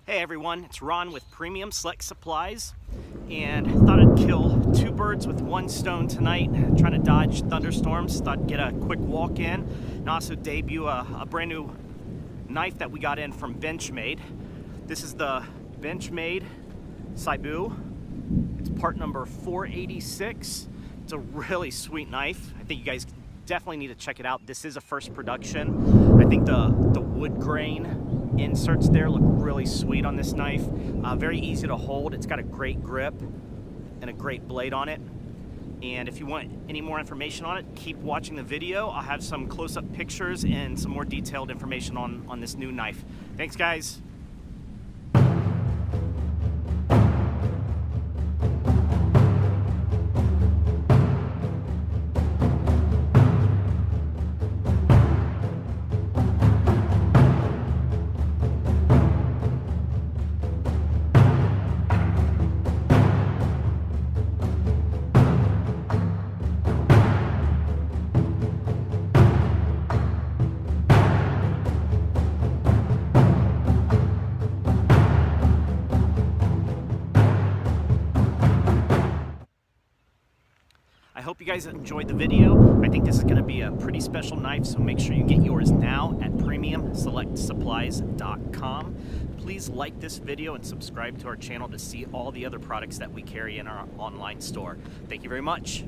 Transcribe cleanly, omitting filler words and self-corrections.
Hey everyone, it's Ron with Premium Select Supplies, and thought I'd kill two birds with one stone tonight, trying to dodge thunderstorms. Thought I'd get a quick walk in and also debut a brand new knife that we got in from Benchmade. This is the Benchmade Saibu. It's part number 486. It's a really sweet knife. I think you guys definitely need to check it out. This is a first production. I think the wood grain inserts there look really sweet on this knife. Very easy to hold. It's got a great grip and a great blade on it. And if you want any more information on it, keep watching the video. I'll have some close-up pictures and some more detailed information on this new knife. Thanks, guys. I hope you guys enjoyed the video. I think this is going to be a pretty special knife, so make sure you get yours now at premiumselectsupplies.com. Please like this video and subscribe to our channel to see all the other products that we carry in our online store. Thank you very much.